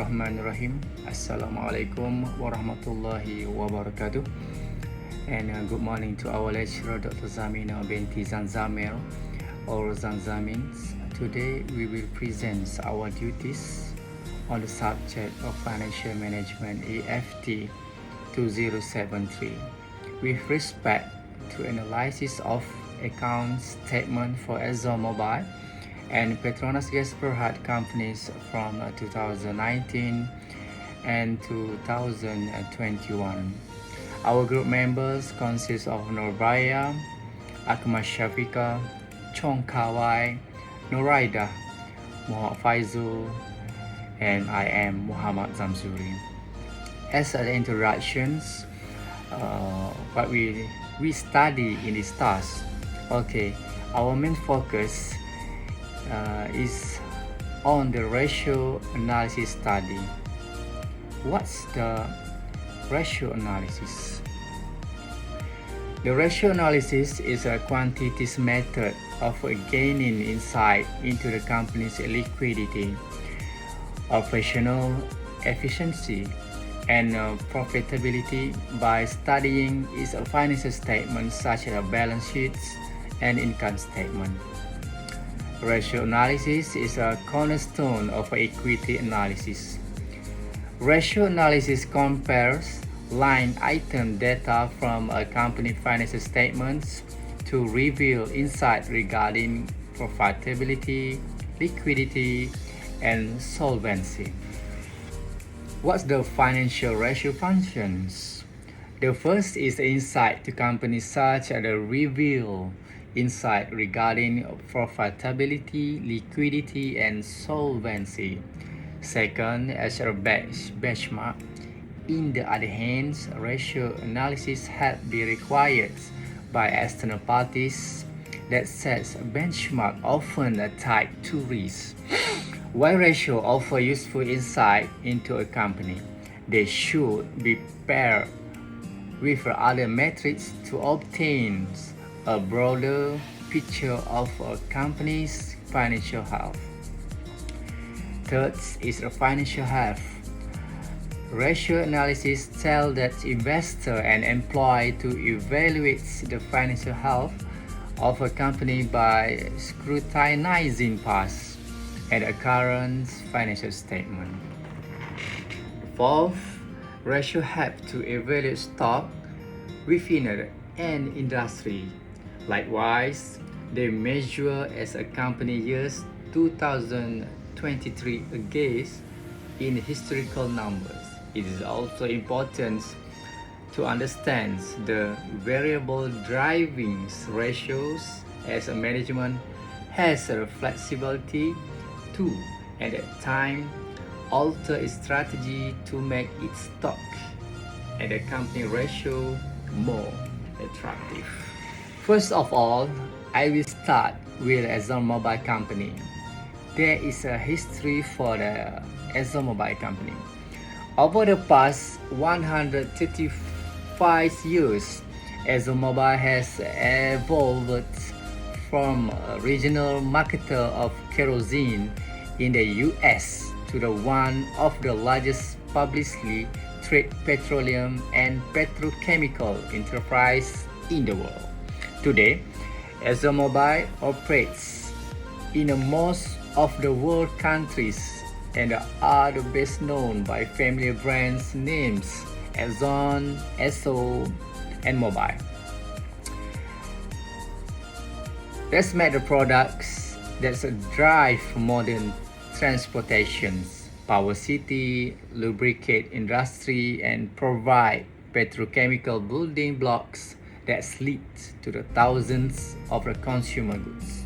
Bismillahirrahmanirrahim. Assalamualaikum warahmatullahi wabarakatuh. And good morning to our lecturer, Dr. ZAMINOR BINTI ZAMZAMIR or ZAMZAMIN. Today we will present our duties on the subject of Financial Management AFT 2073 with respect to analysis of account statement for ExxonMobil and Petronas Gas Berhad companies from 2019 and 2021. Our group members consist of NURBAIYA, AQMA SYAFEEQAH, CHONG RAIDAH, MOHD FAIZUL, and I am Muhammad ZAMZURI. As an introductions, what we study in this task. Okay, our main focus is on the ratio analysis study. What's the ratio analysis? The ratio analysis is a quantitative method of gaining insight into the company's liquidity, operational efficiency, and profitability by studying its financial statements such as balance sheets and income statement. Ratio analysis is a cornerstone of equity analysis. Ratio analysis compares line item data from a company financial statements to reveal insight regarding profitability, liquidity, and solvency. What's the financial ratio functions? The first is the insight to companies such as the reveal insight regarding profitability, liquidity, and solvency. Second, as a benchmark. In the other hand, ratio analysis has been required by external parties that sets a benchmark often tied to risk. While ratio offer useful insight into a company, they should be paired with other metrics to obtain a broader picture of a company's financial health. Third is the financial health. Ratio analysis tells that investor and employee to evaluate the financial health of a company by scrutinizing past and a current financial statement. Fourth, ratio help to evaluate stock within an industry. Likewise, they measure as a company years 2023 against in historical numbers. It is also important to understand the variable driving ratios as a management has a flexibility to, at that time, alter its strategy to make its stock and the company ratio more attractive. First of all, I will start with ExxonMobil company. There is a history for the ExxonMobil company. Over the past 135 years, ExxonMobil has evolved from a regional marketer of kerosene in the US to the one of the largest publicly traded petroleum and petrochemical enterprise in the world. Today, ExxonMobil operates in most of the world countries and are the best known by family brands names Exxon, Esso, and Mobil. Let's make the products that drive modern transportations, power city, lubricate industry, and provide petrochemical building blocks that lead to the thousands of the consumer goods.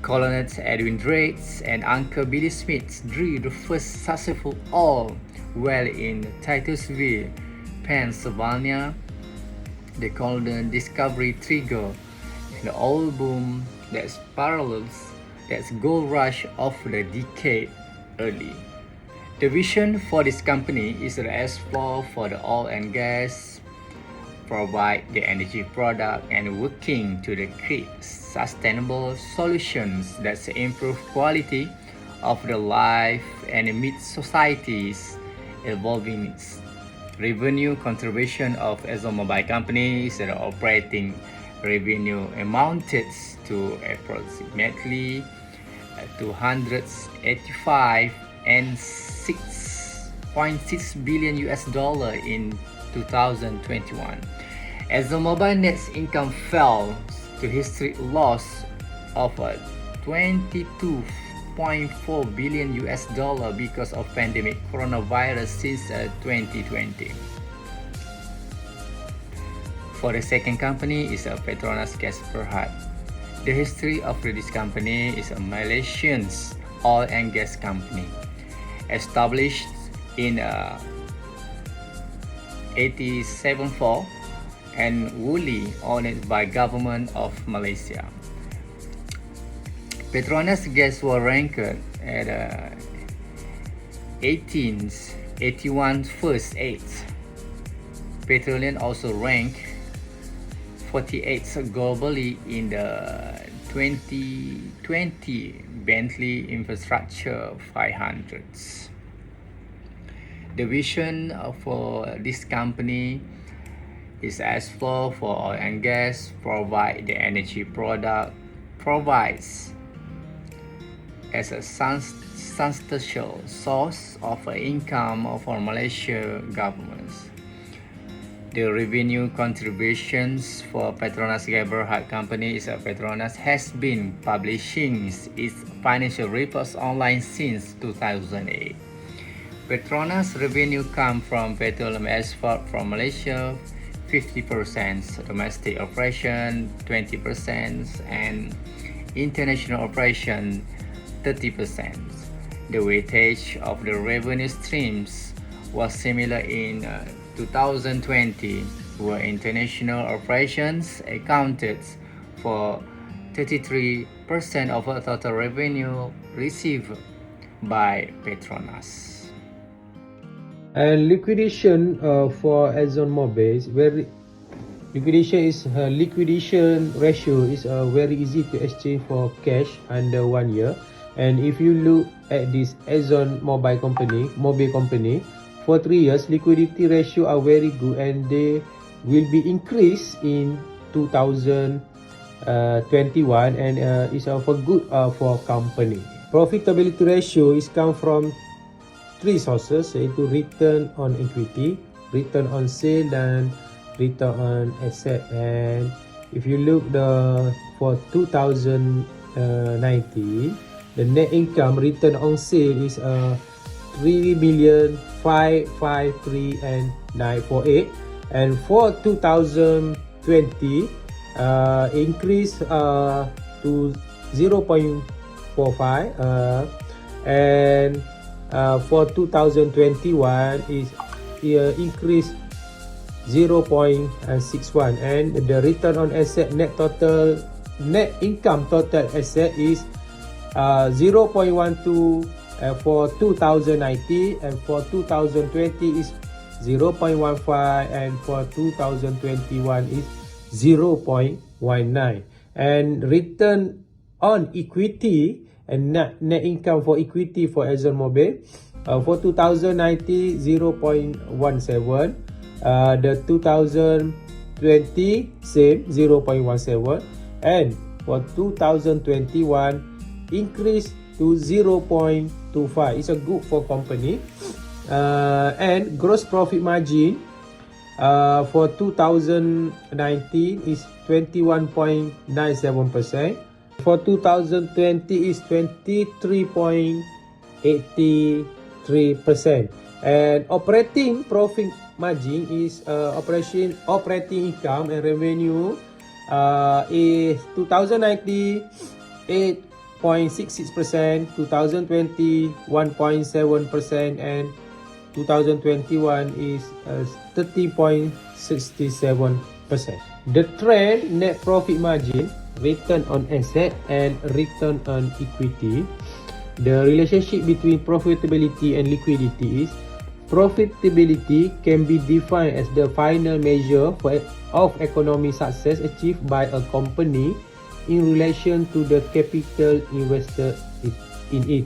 Colonel Edwin Drake and Uncle Billy Smith drew the first successful oil well in Titusville, Pennsylvania. The Colonel discovery trigger the oil boom that parallels that gold rush of the decade early. The vision for this company is to explore for the oil and gas, provide the energy product, and working to create sustainable solutions that improve quality of the life and meet society's evolving needs. Revenue contribution of ExxonMobil companies that are operating revenue amounted to approximately 285 and 6.6 billion US dollar in 2021. ExxonMobil net income fell to history loss of 22.4 billion US dollar because of pandemic coronavirus since 2020. For the second company is Petronas Gas Berhad. The history of this company is a Malaysian oil and gas company established in 1874 and wholly owned by government of Malaysia. Petronas Gas was ranked at 1881 first 8th. Petroleum also ranked 48th globally in the 2020 Bentley Infrastructure 500s. The vision for this company is as follows: for oil and gas, provide the energy product, provides as a substantial source of income for Malaysia governments. The revenue contributions for Petronas Gas Berhad company is Petronas has been publishing its financial reports online since 2008. Petronas revenue come from petroleum export from Malaysia, 50%, domestic operation 20%, and international operation 30%. The weightage of the revenue streams was similar in 2020, where international operations accounted for 33% of the total revenue received by Petronas. And liquidation for ExxonMobil is liquidation ratio is very easy to exchange for cash under 1 year. And if you look at this ExxonMobil company, for 3 years liquidity ratio are very good, and they will be increased in 2021, and is for good for company. Profitability ratio is come from 3 sources, yaitu return on equity, return on sale, dan return on asset. And if you look for 2019, the net income return on sale is 3,553,948, and for 2020 increase to 0.45, and for 2021 is increase 0.61, and the return on asset net income total asset is 0.12 for 2019, and for 2020 is 0.15, and for 2021 is 0.19. And return on equity and net income for equity for ExxonMobil for 2019 0.17, the 2020 same 0.17, and for 2021 increase to 0.25. It's a good for company. And gross profit margin for 2019 is 21.97%. For 2020 is 23.83%. And operating profit margin is operating income and revenue is 2019 8.66%, 2020 1.7%, and 2021 is 30.67%. The trend net profit margin, return on asset, and return on equity. The relationship between profitability and liquidity is profitability can be defined as the final measure of economic success achieved by a company in relation to the capital invested in it.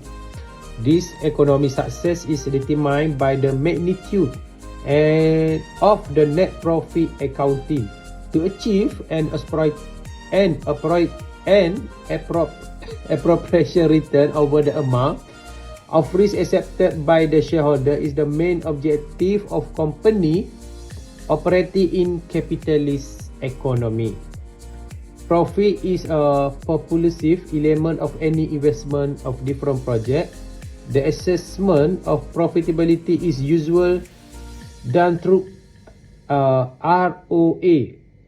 This economic success is determined by the magnitude and of the net profit accounting. To achieve an appropriation return over the amount of risk accepted by the shareholder is the main objective of company operating in capitalist economy. Profit is a propulsive element of any investment of different project. The assessment of profitability is usually done through ROA,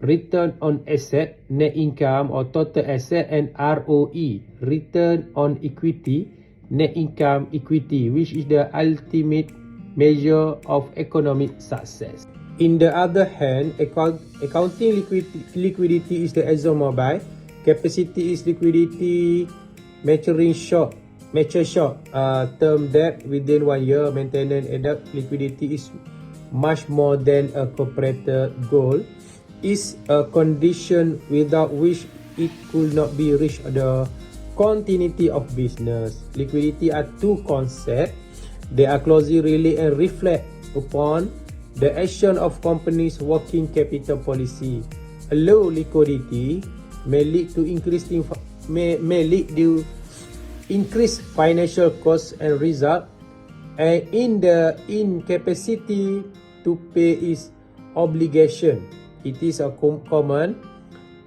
return on asset, net income or total asset, and ROE, return on equity, net income equity, which is the ultimate measure of economic success. In the other hand, accounting liquidity is the ExxonMobil. Capacity is liquidity mature short term debt within 1 year. Maintenance adequate liquidity is much more than a corporate goal. Is a condition without which it could not be reached the continuity of business. Liquidity are two concepts. They are closely related and reflect upon the action of companies' working capital policy. A low liquidity may lead to increased financial costs and result in the incapacity to pay its obligation. It is common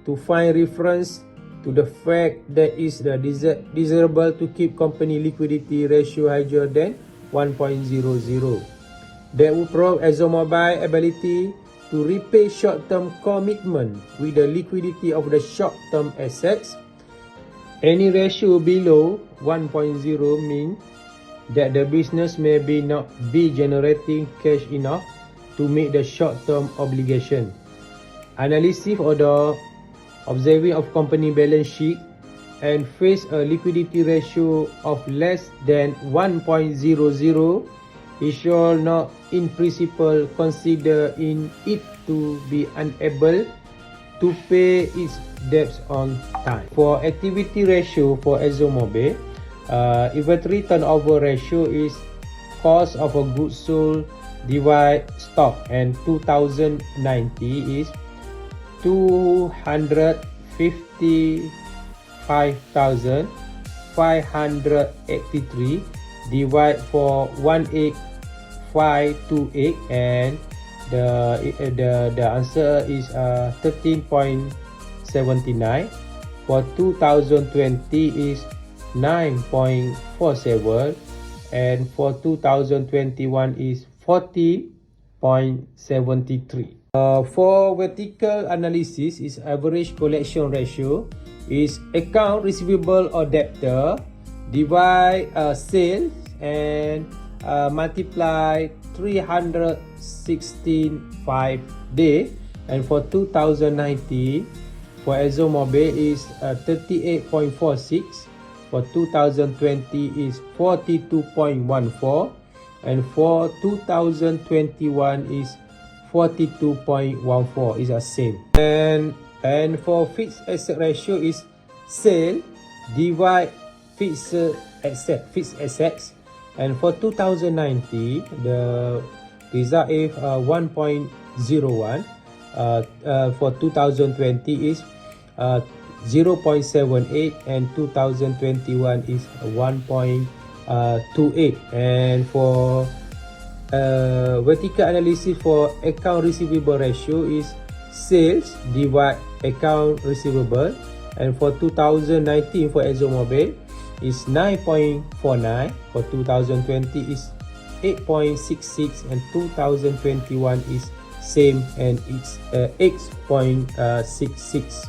to find reference to the fact that it is desirable to keep company liquidity ratio higher than 1.00. That would prove ExxonMobil ability to repay short-term commitment with the liquidity of the short-term assets. Any ratio below 1.0 means that the business may not be generating cash enough to meet the short-term obligation. Analysis or the observing of company balance sheet and face a liquidity ratio of less than 1.00, it shall not in principle consider in it to be unable to pay its debts on time. For activity ratio for ExxonMobil, inventory turnover ratio is cost of a goods sold divide stock, and 2090 is 255,583 divide for 18528, and the answer is 13.79. For 2020 is 9.47, and for 2021 is 14.73. For vertical analysis is average collection ratio is account receivable or debtor divide sales and multiply 316.5 day, and for 2019 for ExxonMobil is 38.46, for 2020 is 42.14, and for 2021 is 42.14, is the same. And for fixed asset ratio is sale divide fixed assets, and for 2019 the result is 1.01. For 2020 is 0.78, and 2021 is 1.28. And for vertical analysis for account receivable ratio is sales divide account receivable, and for 2019 for ExxonMobil is 9.49, for 2020 is 8.66, and 2021 is same and it's 8.66.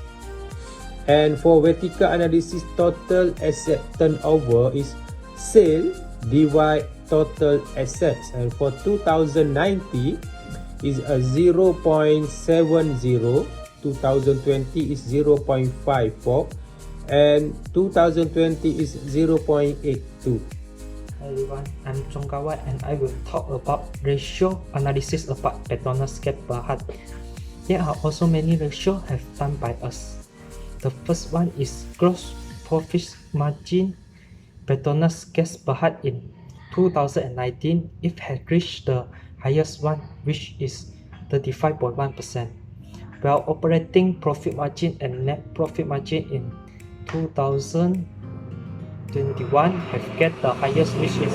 And for vertical analysis total asset turnover is sale divide total assets, and for 2019 is a 0.70, 2020 is 0.54, and 2020 is 0.82. Hi everyone, I'm Chong and I will talk about ratio analysis about Petronas Berhad. There are also many ratios have done by us. The first one is gross profit margin Petronas gas Berhad in 2019, it had reached the highest one, which is 35.1%, while operating profit margin and net profit margin in 2021 have get the highest, which is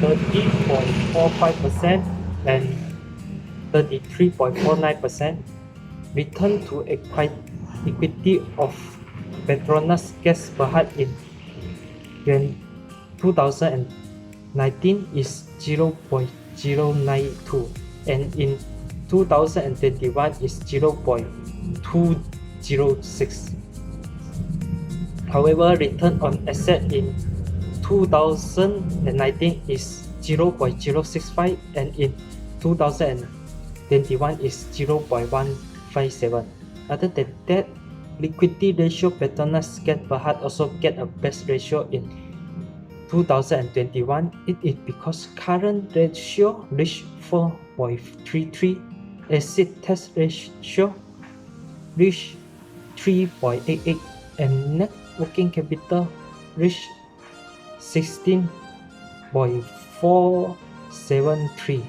30.45% and 33.49%. Return to equity of Petronas gas Berhad in 2019 is 0.092 and in 2021 is 0.206. However, return on asset in 2019 is 0.065 and in 2021 is 0.157. Other than that, liquidity ratio Petronas gas Berhad also get a best ratio in 2021. It is because current ratio reached 4.33, acid test ratio reached 3.88, and net working capital reached 16.473.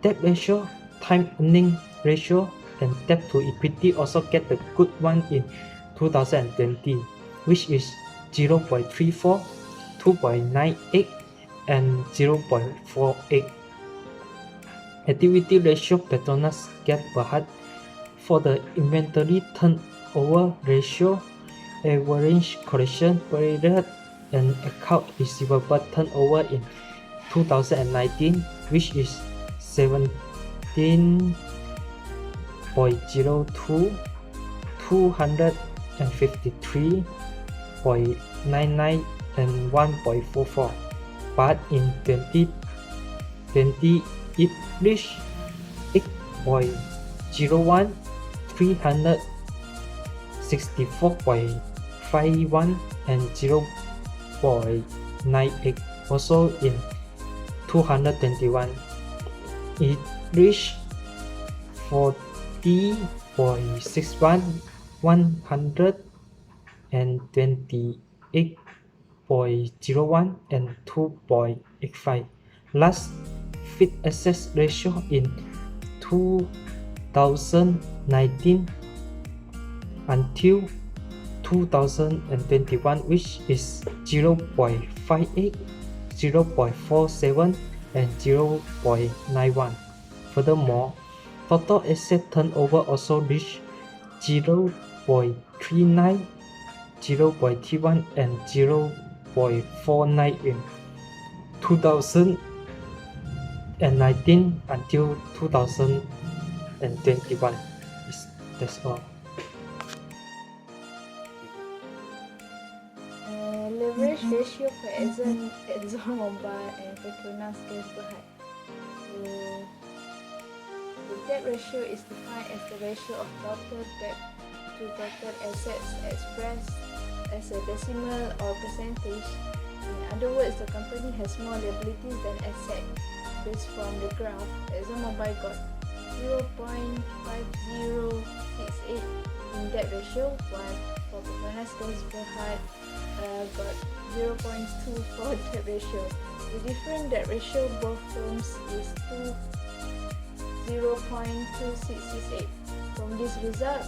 Debt ratio, time earning ratio, and debt to equity also get a good one in 2020, which is 0.34, 2.98, and 0.48. Activity ratio Petronas gas Berhad for the inventory turnover ratio, average collection period, and account receivable turnover in 2019, which is 17.02, 253.99, and 1.44. But in 2020, it reached 8.01, 364.51, and 0.98. Also in 221, it reached 40.61, 128.01, and 2.85. Last fixed assets ratio in 2019 until 2021, which is 0.58, 0.47, and 0.91. Furthermore, total asset turnover also reached 0.39, 0.31, and 0.49 in 2019 until 2021. That's all. Leverage ratio for ExxonMobil and Petronas gas Berhad. The debt ratio is defined as the ratio of total debt to total assets expressed as a decimal or percentage. In other words, the company has more liabilities than assets. Based from the graph, ExxonMobil got 0.5068 in debt ratio, while for Petronas gas Berhad got 0.24 debt ratio. The different debt ratio both firms is 0.2668. From this result,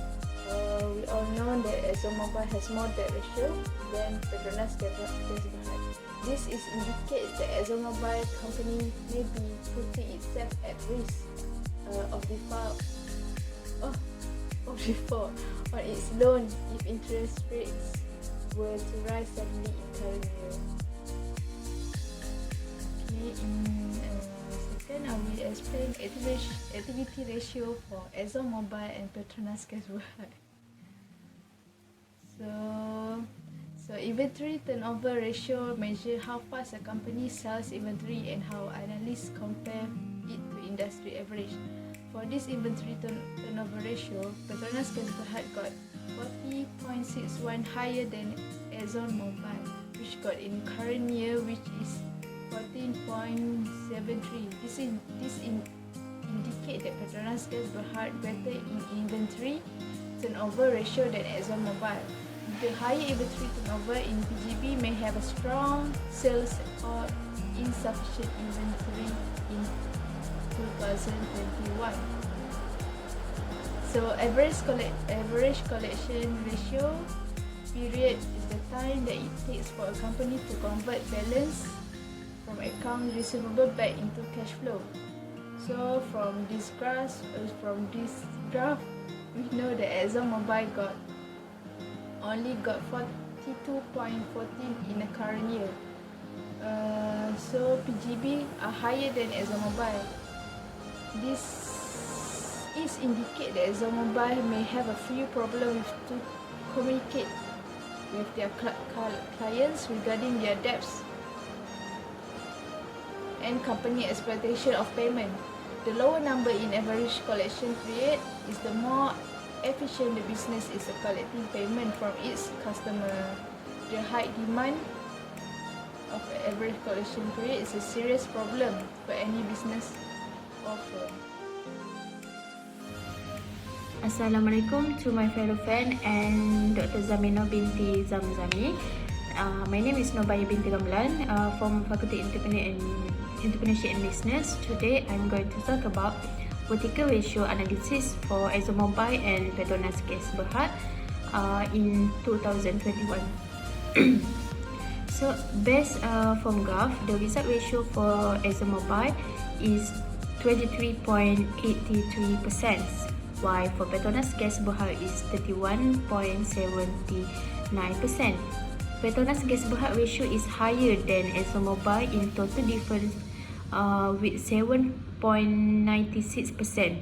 we all know that ExxonMobil has more debt ratio than Petronas gas Berhad. This indicates that ExxonMobil company may be putting itself at risk of default on its loan if interest rates were to rise suddenly in current year. Okay, second I will explain activity ratio for ExxonMobil and Petronas gas Berhad. So inventory turnover ratio measure how fast a company sells inventory and how analysts compare it to industry average. For this inventory turnover ratio, Petronas gas Berhad got 40.61, higher than ExxonMobil, which got in current year, which is 14.73. This indicate that Petronas gas Berhad better in inventory turnover ratio than ExxonMobil. The higher inventory turnover in PGB may have a strong sales or insufficient inventory in 2021. So average collection ratio period is the time that it takes for a company to convert balance from account receivable back into cash flow. So from this graph, we know that ExxonMobil only got 42.14 in the current year. So PGB are higher than ExxonMobil. This is indicate that ExxonMobil may have a few problems to communicate with their clients regarding their debts and company expectation of payment. The lower number in average collection period is the more efficient the business is collecting payment from its customer. The high demand of average collection period is a serious problem for any business or firm. Assalamualaikum to my fellow fan and Dr. ZAMINOR binti ZAMZAMIR. My name is NURBAIYA binti RAMLAN from Faculty Entrepreneurship and Business. Today I'm going to talk about vertical ratio analysis for ExxonMobil and Petronas Gas Berhad in 2021. So based from graph, the result ratio for ExxonMobil is 23.83%, while for Petronas Gas Berhad is 31.79%. Petronas Gas Berhad ratio is higher than ExxonMobil in total difference with 7.96%.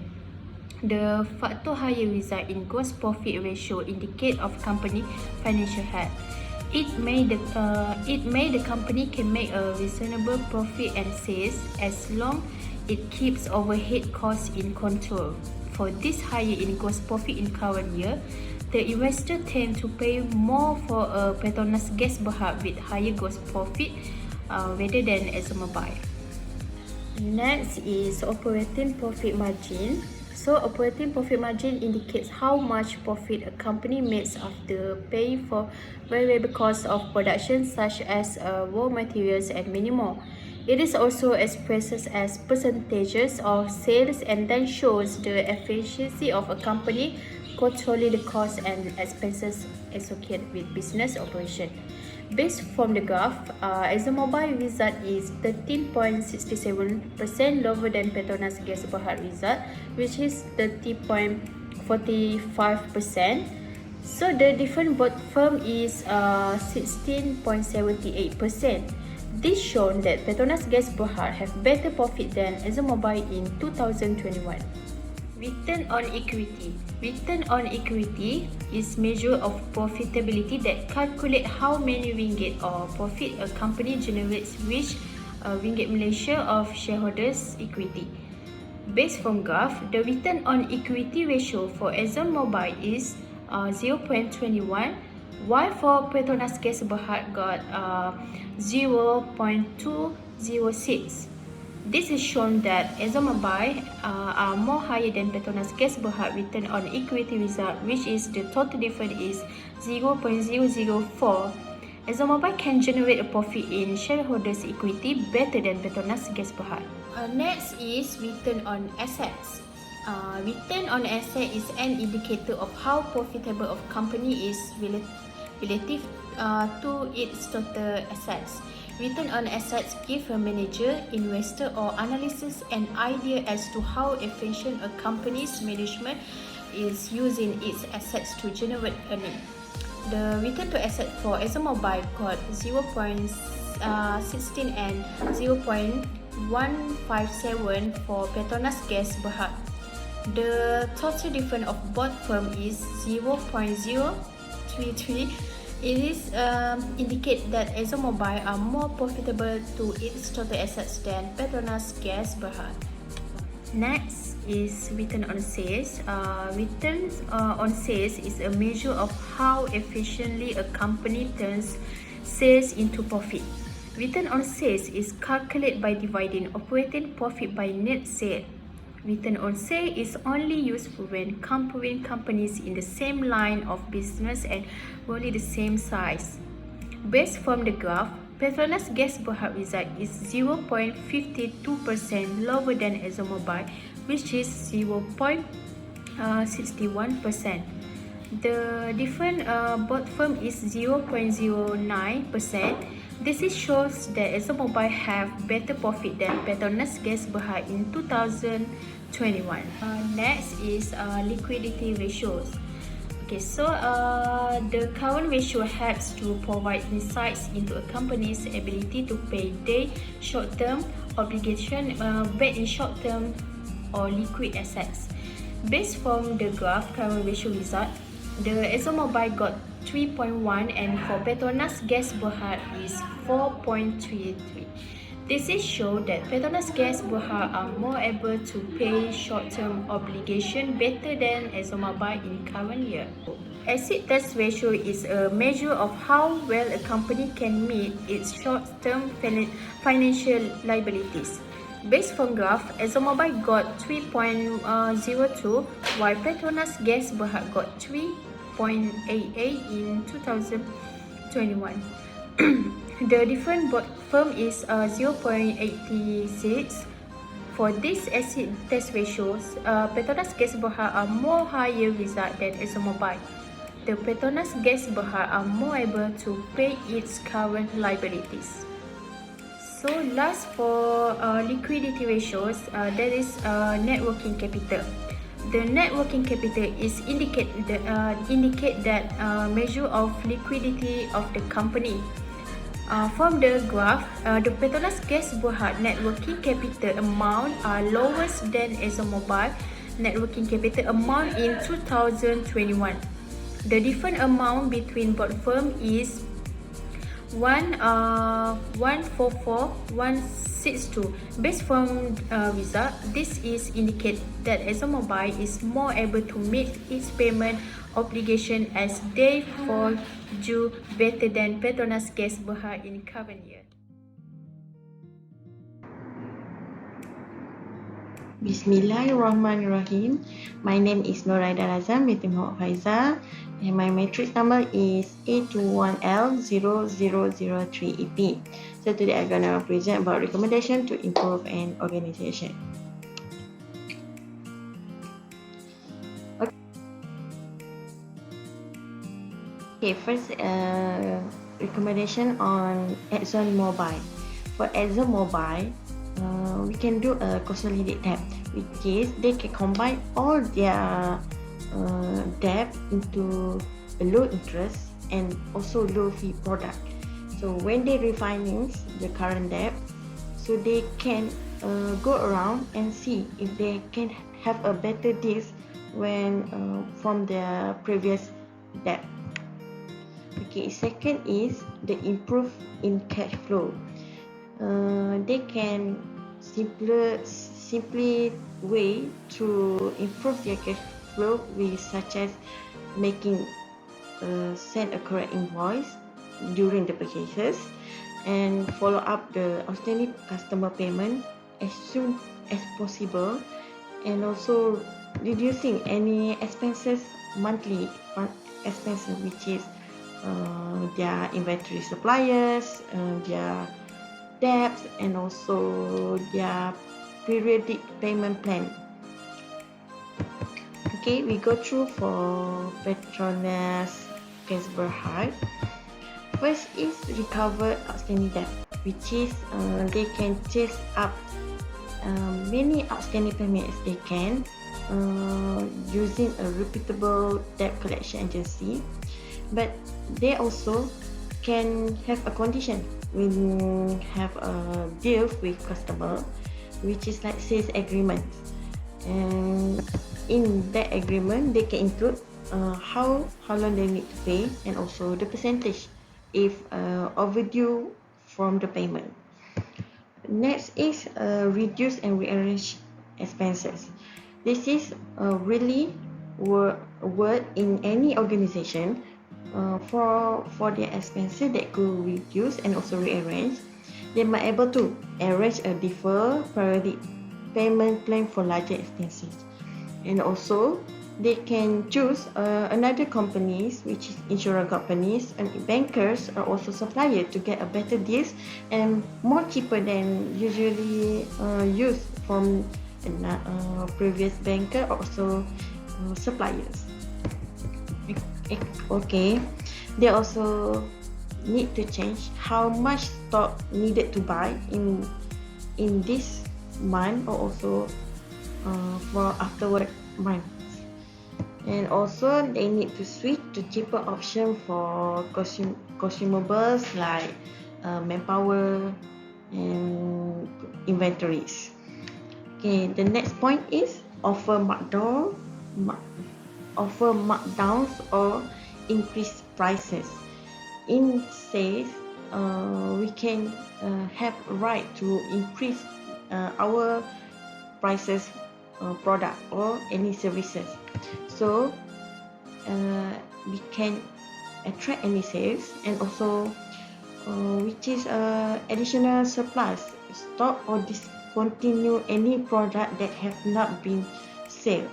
The factor higher result in gross profit ratio indicate of company financial health. It may the company can make a reasonable profit and sales as long it keeps overhead costs in control. For this higher in gross profit in current year, the investor tend to pay more for a Petronas Gas Berhad with higher gross profit rather than ExxonMobil. Next is operating profit margin. So operating profit margin indicates how much profit a company makes after paying for variable costs of production such as raw materials and many more. It is also expressed as percentages of sales and then shows the efficiency of a company controlling the costs and expenses associated with business operation. Based from the graph, ExxonMobil result is 13.67% lower than Petronas Gas Berhad result, which is 30.45%. So the difference both firm is 16.78%. This shows that Petronas Gas Berhad have better profit than ExxonMobil in 2021. Return on equity. Return on equity is measure of profitability that calculate how many ringgit or profit a company generates which ringgit Malaysia of shareholders' equity. Based from graph, the return on equity ratio for ExxonMobil is 0.21, while for Petronas Gas Berhad got 0.206. This is shown that ExxonMobil are more higher than Petronas Gas Berhad return on equity result, which is the total difference is 0.004. ExxonMobil can generate a profit in shareholders' equity better than Petronas Gas Berhad. Next is return on assets. Return on asset is an indicator of how profitable a company is relative to its total assets. Return on assets give a manager, investor or analyst an idea as to how efficient a company's management is using its assets to generate earnings. The return to asset for ExxonMobil got 0.16 and 0.157 for Petronas Gas Berhad. The total difference of both firms is 0.033. It is indicate that ExxonMobil are more profitable to its total assets than Petronas Gas Berhad. Next is return on sales. Return on sales is a measure of how efficiently a company turns sales into profit. Return on sales is calculated by dividing operating profit by net sales. Return on sale is only useful when comparing companies in the same line of business and roughly the same size. Based from the graph, Petronas Gas Berhad result is 0.52% lower than ExxonMobil, which is 0.61%. The difference both firm is 0.09%. This shows that ExxonMobil have better profit than Petronas Gas Berhad in 2021. Next is liquidity ratios. Okay, so the current ratio helps to provide insights into a company's ability to pay their short-term obligation back in short-term or liquid assets. Based from the graph current ratio result, the ExxonMobil got 3.1 and for Petronas Gas Berhad is 4.33. This shows that Petronas Gas Berhad are more able to pay short-term obligation better than ExxonMobil in current year. Asset test ratio is a measure of how well a company can meet its short-term financial liabilities. Based from graph, ExxonMobil got 3.02 while Petronas Gas Berhad got 3.88 in 2021. The different firm is 0.86. For this asset test ratios, Petronas Gas Berhad are more higher result than ExxonMobil. The Petronas Gas Berhad are more able to pay its current liabilities. So last for liquidity ratios, that is net working capital. The net working capital is indicate that measure of liquidity of the company. From the graph, the Petronas Gas Berhad net working capital amount are lowest than ExxonMobil net working capital amount in 2021. The different amount between both firm is 144,162. Based from result, this is indicate that ExxonMobil is more able to meet its payment obligation as they fall due better than Petronas Gas Berhad in current year. Bismillahirrahmanirrahim. My name is NURBAIYA RAZAN binti Muhammad FAIZAL and my matrix number is A21L0003EP. So today I'm gonna present about recommendation to improve an organization. Okay, first recommendation on ExxonMobil. For ExxonMobil, we can do a consolidate debt, which is they can combine all their debt into a low interest and also low fee product. So when they refinance the current debt, so they can go around and see if they can have a better deal when from their previous debt. Okay, second is the improve in cash flow. They can simply way to improve their cash flow with such as making send a correct invoice during the purchases and follow up the outstanding customer payment as soon as possible, and also reducing any expenses, monthly expenses, which is their inventory suppliers, their debts, and also their periodic payment plan. Okay, we go through for Petronas Gas Berhad. First is recover outstanding debt, which is they can chase up many outstanding payments they can using a reputable debt collection agency, but they also can have a condition when have a deal with customer, which is like sales agreement, and in that agreement they can include how long they need to pay and also the percentage if overdue from the payment. Next is reduce and rearrange expenses. This is really word in any organization for their expenses that could reduce and also rearrange. They might able to arrange a defer payment plan for larger expenses. And also, they can choose another companies, which is insurance companies and bankers are also supplier to get a better deals and more cheaper than usually used from previous banker or also suppliers. Okay, they also need to change how much stock needed to buy in this month or also for afterward month. And also they need to switch to cheaper option for consumables like manpower and inventories. Okay, the next point is offer markdowns or increase prices. In sales, we can have right to increase our prices product or any services. So we can attract any sales and also which is additional supplies, stock or discontinue any product that have not been sold.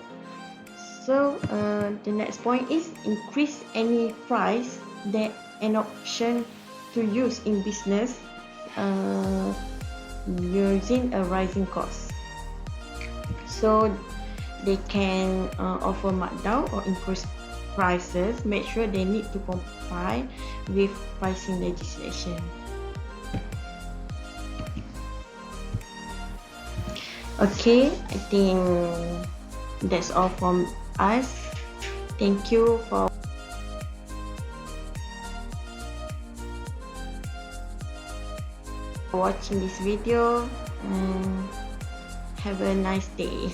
So the next point is increase any price that an option to use in business using a rising cost. So they can offer markdown or increase prices. Make sure they need to comply with pricing legislation. Okay, I think that's all from us. Thank you for watching this video and have a nice day.